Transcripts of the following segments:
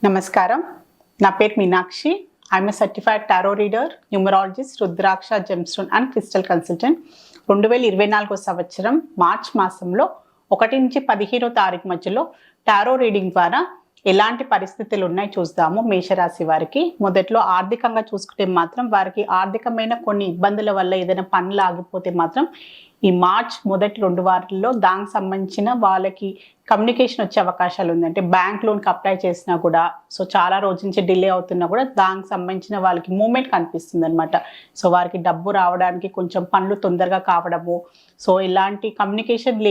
నమస్కారం. నా పేరు Meenakshi. I'm a certified tarot reader, numerologist, rudraksha, gemstone and crystal consultant. 2024 సంవత్సరం మార్చ్ మాసంలో 1 నుంచి 15వ తారీఖు మధ్యలో టారో రీడింగ్ ద్వారా ఎలాంటి పరిస్థితులు ఉన్నాయి చూద్దాము. మేషరాశి వారికి మొదట్లో ఆర్థికంగా చూసుకుంటే మాత్రం వారికి ఆర్థికమైన కొన్ని ఇబ్బందుల వల్ల ఏదైనా పనులు ఆగిపోతే మాత్రం ఈ మార్చ్ మొదటి 2 వారాల్లో దానికి సంబంధించిన వాళ్ళకి కమ్యూనికేషన్ వచ్చే అవకాశాలు ఉంది. అంటే బ్యాంక్ లోన్కి అప్లై చేసినా కూడా చాలా రోజు నుంచి డిలే అవుతున్నా కూడా దానికి సంబంధించిన వాళ్ళకి మూమెంట్ కనిపిస్తుంది అనమాట. వారికి డబ్బు రావడానికి కొంచెం పనులు తొందరగా కావడము, ఇలాంటి కమ్యూనికేషన్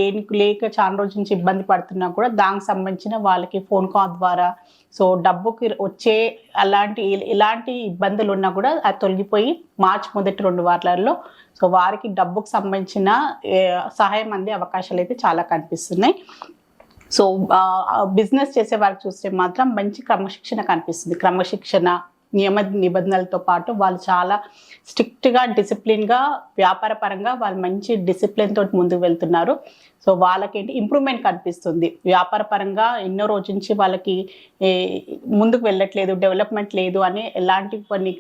లేక చాలా రోజు నుంచి ఇబ్బంది పడుతున్నా కూడా దానికి సంబంధించిన వాళ్ళకి ఫోన్ కాల్ ద్వారా డబ్బుకి వచ్చే ఎలాంటి ఇబ్బందులు ఉన్నా కూడా అది తొలగిపోయి మార్చ్ మొదటి 2 వారాల్లో వారికి డబ్బుకు సంబంధించిన సహాయం అందే అవకాశాలు అయితే చాలా కనిపిస్తున్నాయి. బిజినెస్ చేసే వారికి చూస్తే మాత్రం మంచి క్రమశిక్షణ కనిపిస్తుంది. క్రమశిక్షణ, నియమ నిబంధనలతో పాటు వాళ్ళు చాలా స్ట్రిక్ట్గా, డిసిప్లిన్గా, వ్యాపార పరంగా వాళ్ళు మంచి డిసిప్లిన్ తోటి ముందుకు వెళ్తున్నారు. వాళ్ళకేంటి ఇంప్రూవ్మెంట్ కనిపిస్తుంది. వ్యాపార పరంగా ఎన్నో రోజు నుంచి వాళ్ళకి ముందుకు వెళ్ళట్లేదు, డెవలప్మెంట్ లేదు అని ఎలాంటి కొన్ని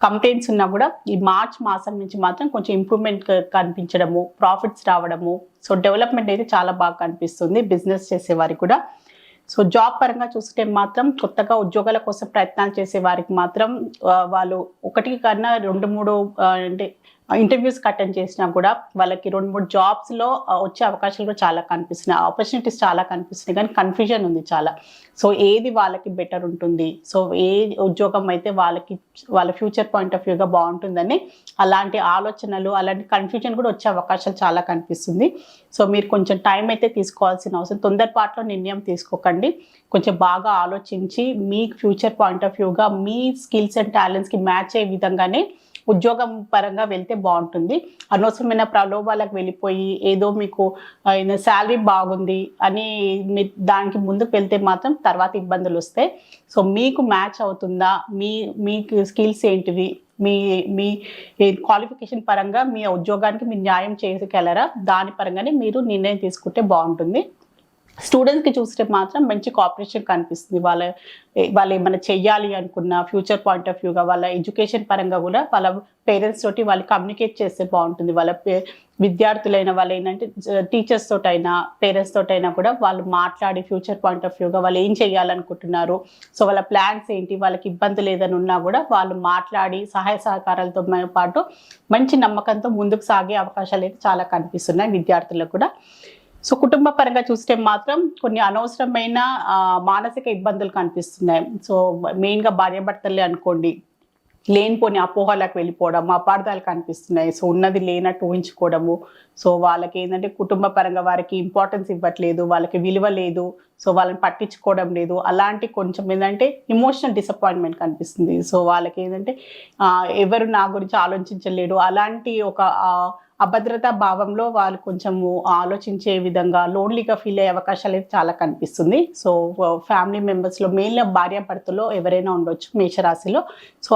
కంప్లైంట్స్ ఉన్నా కూడా ఈ మార్చ్ మాసం నుంచి మాత్రం కొంచెం ఇంప్రూవ్మెంట్ కనిపించడము, ప్రాఫిట్స్ రావడము, డెవలప్మెంట్ అయితే చాలా బాగా కనిపిస్తుంది బిజినెస్ చేసేవారికి కూడా. జాబ్ పరంగా చూసుకుంటే మాత్రం కొత్తగా ఉద్యోగాల కోసం ప్రయత్నాలు చేసే వారికి మాత్రం వాళ్ళు 1 కన్నా 2-3 అంటే ఇంటర్వ్యూస్ అటెండ్ చేసినా కూడా వాళ్ళకి 2-3 జాబ్స్లో వచ్చే అవకాశాలు కూడా చాలా కనిపిస్తున్నాయి. ఆపర్చునిటీస్ చాలా కనిపిస్తున్నాయి, కానీ కన్ఫ్యూజన్ ఉంది చాలా. ఏది వాళ్ళకి బెటర్ ఉంటుంది, ఏ ఉద్యోగం అయితే వాళ్ళ ఫ్యూచర్ పాయింట్ ఆఫ్ వ్యూగా బాగుంటుందని అలాంటి ఆలోచనలు, అలాంటి కన్ఫ్యూజన్ కూడా వచ్చే అవకాశాలు చాలా కనిపిస్తుంది. మీరు కొంచెం టైం అయితే తీసుకోవాల్సిన అవసరం, తొందరపాటులో నిర్ణయం తీసుకోకండి. కొంచెం బాగా ఆలోచించి మీ ఫ్యూచర్ పాయింట్ ఆఫ్ వ్యూగా మీ స్కిల్స్ అండ్ టాలెంట్స్కి మ్యాచ్ అయ్యే విధంగానే ఉద్యోగం పరంగా వెళ్తే బాగుంటుంది. అనవసరమైన ప్రలోభాలకు వెళ్ళిపోయి ఏదో మీకు శాలరీ బాగుంది అని దానికి ముందుకు వెళ్తే మాత్రం తర్వాత ఇబ్బందులు వస్తాయి. మీకు మ్యాచ్ అవుతుందా, మీకు స్కిల్స్ ఏంటివి, మీ క్వాలిఫికేషన్ పరంగా మీ ఉద్యోగానికి మీరు న్యాయం చేయగలరా, దాని పరంగానే మీరు నిర్ణయం తీసుకుంటే బాగుంటుంది. స్టూడెంట్స్కి చూస్తే మాత్రం మంచి కోఆపరేషన్ కనిపిస్తుంది. వాళ్ళు ఏమైనా చెయ్యాలి అనుకున్న ఫ్యూచర్ పాయింట్ ఆఫ్ వ్యూగా వాళ్ళ ఎడ్యుకేషన్ పరంగా కూడా వాళ్ళ పేరెంట్స్ తోటి వాళ్ళు కమ్యూనికేట్ చేస్తే బాగుంటుంది. వాళ్ళ విద్యార్థులైన వాళ్ళు ఏంటంటే టీచర్స్ తోటైనా పేరెంట్స్ తోటైనా కూడా వాళ్ళు మాట్లాడి ఫ్యూచర్ పాయింట్ ఆఫ్ వ్యూగా వాళ్ళు ఏం చేయాలనుకుంటున్నారు, వాళ్ళ ప్లాన్స్ ఏంటి, వాళ్ళకి ఇబ్బందులు ఏదైనా ఉన్నా కూడా వాళ్ళు మాట్లాడి సహాయ సహకారాలతో పాటు మంచి నమ్మకంతో ముందుకు సాగే అవకాశాలు అయితే చాలా కనిపిస్తున్నాయి విద్యార్థులకు కూడా. కుటుంబ పరంగా చూస్తే మాత్రం కొన్ని అనవసరమైన మానసిక ఇబ్బందులు కనిపిస్తున్నాయి. మెయిన్గా భార్యాభర్తలే అనుకోండి, లేనిపోని అపోహలకు వెళ్ళిపోవడం, అపార్థాలు కనిపిస్తున్నాయి. ఉన్నది లేనట్టు ఊహించుకోవడము. వాళ్ళకి ఏంటంటే కుటుంబ పరంగా వారికి ఇంపార్టెన్స్ ఇవ్వట్లేదు, వాళ్ళకి విలువ లేదు, వాళ్ళని పట్టించుకోవడం లేదు. అలాంటి కొంచెం ఏంటంటే ఇమోషనల్ డిసప్పాయింట్మెంట్ కనిపిస్తుంది. వాళ్ళకి ఏంటంటే ఎవరు నా గురించి ఆలోచించలేడు, అలాంటి ఒక అభద్రతా భావంలో వాళ్ళు కొంచెము ఆలోచించే విధంగా లోన్లీగా ఫీల్ అయ్యే అవకాశాలు అయితే చాలా కనిపిస్తుంది. ఫ్యామిలీ మెంబర్స్లో మెయిన్గా భార్యాభర్తలో ఎవరైనా ఉండొచ్చు మేషరాశిలో.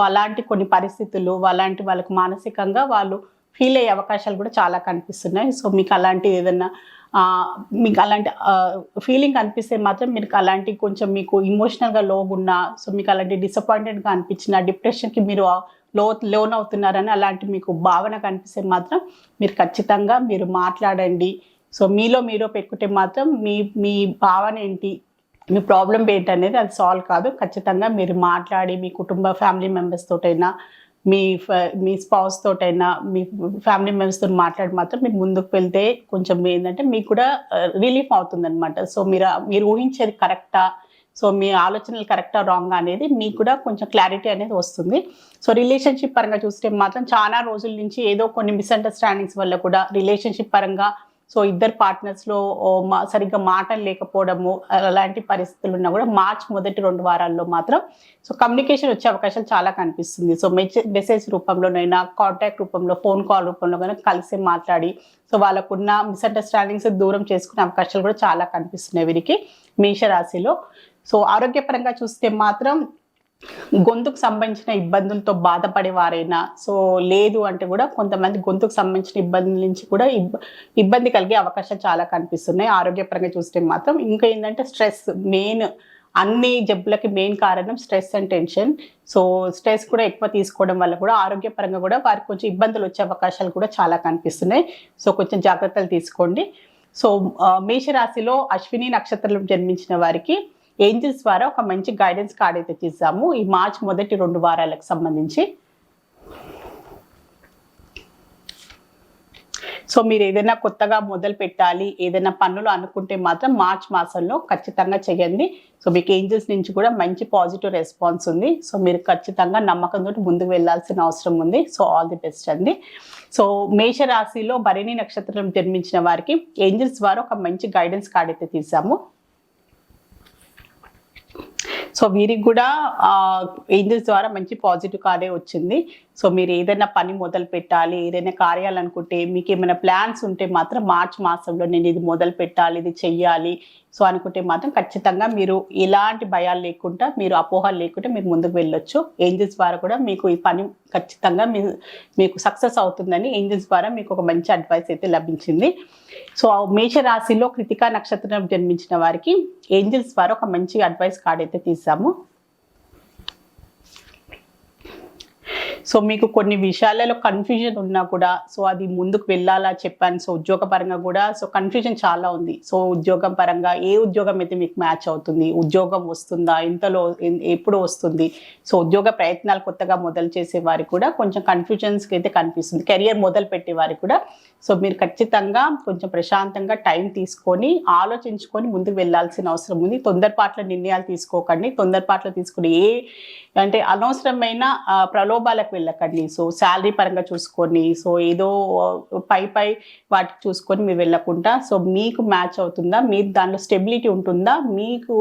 అలాంటి కొన్ని పరిస్థితులు అలాంటి వాళ్ళకి మానసికంగా వాళ్ళు ఫీల్ అయ్యే అవకాశాలు కూడా చాలా కనిపిస్తున్నాయి. మీకు అలాంటి ఏదన్నా మీకు అలాంటి ఫీలింగ్ అనిపిస్తే మాత్రం మీకు అలాంటి కొంచెం మీకు ఇమోషనల్గా లోగున్నా, మీకు అలాంటి డిసప్పాయింటెడ్గా అనిపించిన, డిప్రెషన్కి మీరు లోన్ అవుతున్నారని అలాంటి మీకు భావన కనిపిస్తే మాత్రం మీరు ఖచ్చితంగా మీరు మాట్లాడండి. మీలో పెట్టుకుంటే మాత్రం మీ భావన ఏంటి, మీ ప్రాబ్లం ఏంటి అనేది అది సాల్వ్ కాదు. ఖచ్చితంగా మీరు మాట్లాడి మీ కుటుంబ ఫ్యామిలీ మెంబర్స్ తోటైనా, మీ స్పౌస్ తోటైనా, మీ ఫ్యామిలీ మెంబర్స్తో మాట్లాడి మాత్రం మీరు ముందుకు వెళ్తే కొంచెం ఏంటంటే మీకు కూడా రిలీఫ్ అవుతుంది అనమాట. మీరు ఊహించేది కరెక్టా, మీ ఆలోచనలు కరెక్టా రాంగా అనేది మీకు కూడా కొంచెం క్లారిటీ అనేది వస్తుంది. రిలేషన్షిప్ పరంగా చూస్తే మాత్రం చాలా రోజుల నుంచి ఏదో కొన్ని మిస్అండర్స్టాండింగ్స్ వల్ల కూడా రిలేషన్షిప్ పరంగా ఇద్దరు పార్ట్నర్స్లో సరిగ్గా మాటలు లేకపోవడము, అలాంటి పరిస్థితులు ఉన్నా కూడా మార్చ్ మొదటి 2 వారాల్లో మాత్రం కమ్యూనికేషన్ వచ్చే అవకాశాలు చాలా కనిపిస్తుంది. మెసేజ్ రూపంలోనైనా, కాంటాక్ట్ రూపంలో, ఫోన్ కాల్ రూపంలో కానీ కలిసి మాట్లాడి వాళ్ళకున్న మిస్అండర్స్టాండింగ్స్ దూరం చేసుకునే అవకాశాలు కూడా చాలా కనిపిస్తున్నాయి వీరికి మేషరాశిలో. ఆరోగ్యపరంగా చూస్తే మాత్రం గొంతుకు సంబంధించిన ఇబ్బందులతో బాధపడే వారైనా లేదు అంటే కూడా కొంతమంది గొంతుకు సంబంధించిన ఇబ్బందుల నుంచి కూడా ఇబ్బంది కలిగే అవకాశాలు చాలా కనిపిస్తున్నాయి. ఆరోగ్యపరంగా చూస్తే మాత్రం ఇంకా ఏంటంటే స్ట్రెస్ మెయిన్ అన్ని జబ్బులకి మెయిన్ కారణం stress and tension. So stress కూడా ఎక్కువ తీసుకోవడం వల్ల కూడా ఆరోగ్యపరంగా కూడా వారికి కొంచెం ఇబ్బందులు వచ్చే అవకాశాలు కూడా చాలా కనిపిస్తున్నాయి. సో కొంచెం జాగ్రత్తలు తీసుకోండి. సో మేషరాశిలో అశ్విని నక్షత్రంలో జన్మించిన వారికి ఏంజిల్స్ ద్వారా ఒక మంచి గైడెన్స్ కార్డ్ అయితే తీసాము ఈ మార్చ్ మొదటి 2 వారాలకు సంబంధించి. సో మీరు ఏదైనా కొత్తగా మొదలు పెట్టాలి, ఏదైనా పనులు అనుకుంటే మాత్రం మార్చ్ మాసంలో ఖచ్చితంగా చేయండి. సో మీకు ఏంజల్స్ నుంచి కూడా మంచి పాజిటివ్ రెస్పాన్స్ ఉంది. సో మీరు ఖచ్చితంగా నమ్మకంతో ముందుకు వెళ్ళాల్సిన అవసరం ఉంది. సో ఆల్ ది బెస్ట్ అండి. సో మేషరాశిలో భరణి నక్షత్రం జన్మించిన వారికి ఏంజల్స్ ద్వారా ఒక మంచి గైడెన్స్ కార్డ్ అయితే తీసాము. సో వీరికి కూడా ఏంజల్స్ ద్వారా మంచి పాజిటివ్ కార్డే వచ్చింది. సో మీరు ఏదైనా పని మొదలు పెట్టాలి, ఏదైనా కార్యాలనుకుంటే, మీకు ఏమైనా ప్లాన్స్ ఉంటే మాత్రం మార్చ్ మాసంలో నేను ఇది మొదలు పెట్టాలి, ఇది చెయ్యాలి సో అనుకుంటే మాత్రం ఖచ్చితంగా మీరు ఎలాంటి భయాలు లేకుండా, మీరు అపోహలు లేకుండా మీరు ముందుకు వెళ్ళొచ్చు. ఏంజల్స్ ద్వారా కూడా మీకు ఈ పని ఖచ్చితంగా మీకు సక్సెస్ అవుతుందని ఏంజల్స్ ద్వారా మీకు ఒక మంచి అడ్వైస్ అయితే లభించింది. సో మేషరాశిలో కృతికా నక్షత్రం జన్మించిన వారికి ఏంజల్స్ ద్వారా ఒక మంచి అడ్వైస్ కార్డ్ అయితే తీసాము. సో మీకు కొన్ని విషయాలలో కన్ఫ్యూజన్ ఉన్నా కూడా సో అది ముందుకు వెళ్ళాలా చెప్పాను. సో ఉద్యోగపరంగా కూడా సో కన్ఫ్యూజన్ చాలా ఉంది. సో ఉద్యోగం పరంగా ఏ ఉద్యోగం అయితే మీకు మ్యాచ్ అవుతుంది, ఉద్యోగం వస్తుందా, ఇంతలో ఎప్పుడు వస్తుంది, సో ఉద్యోగ ప్రయత్నాలు కొత్తగా మొదలు చేసే వారికి కూడా కొంచెం కన్ఫ్యూజన్స్కి అయితే కనిపిస్తుంది. కెరియర్ మొదలు పెట్టే వారికి కూడా సో మీరు ఖచ్చితంగా కొంచెం ప్రశాంతంగా టైం తీసుకొని ఆలోచించుకొని ముందుకు వెళ్ళాల్సిన అవసరం ఉంది. తొందరపాట్ల నిర్ణయాలు తీసుకోకండి. తొందరపాట్ల తీసుకుని అంటే అనవసరమైన ప్రలోభాలకు వెళ్ళకండి. సో శాలరీ పరంగా చూసుకొని సో ఏదో పై వాటికి చూసుకొని మీరు వెళ్ళకుండా సో మీకు మ్యాచ్ అవుతుందా, మీరు దానిలో స్టెబిలిటీ ఉంటుందా, మీకు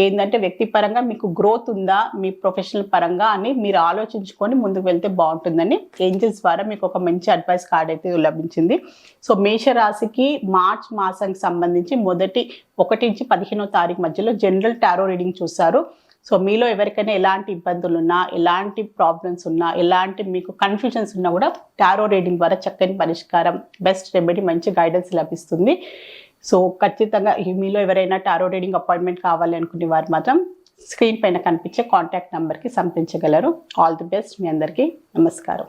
ఏంటంటే వ్యక్తిపరంగా మీకు గ్రోత్ ఉందా మీ ప్రొఫెషనల్ పరంగా అని మీరు ఆలోచించుకొని ముందుకు వెళ్తే బాగుంటుందని ఏంజల్స్ ద్వారా మీకు ఒక మంచి అడ్వైస్ కార్డ్ అయితే లభించింది. సో మేషరాశికి మార్చ్ మాసానికి సంబంధించి మొదటి 1 నుంచి 15వ తారీఖు మధ్యలో జనరల్ టారో రీడింగ్ చూశారు. సో మీలో ఎవరికైనా ఎలాంటి ఇబ్బందులు ఉన్నా, ఎలాంటి ప్రాబ్లమ్స్ ఉన్నా, ఎలాంటి మీకు కన్ఫ్యూజన్స్ ఉన్నా కూడా టారో రీడింగ్ ద్వారా చక్కని పరిష్కారం, బెస్ట్ రెమెడీ, మంచి గైడెన్స్ లభిస్తుంది. సో ఖచ్చితంగా మీలో ఎవరైనా టారో రీడింగ్ అపాయింట్మెంట్ కావాలి అనుకునే వారు మాత్రం స్క్రీన్ పైన కనిపించే కాంటాక్ట్ నెంబర్కి సంప్రదించగలరు. All the best. మీ అందరికీ నమస్కారం.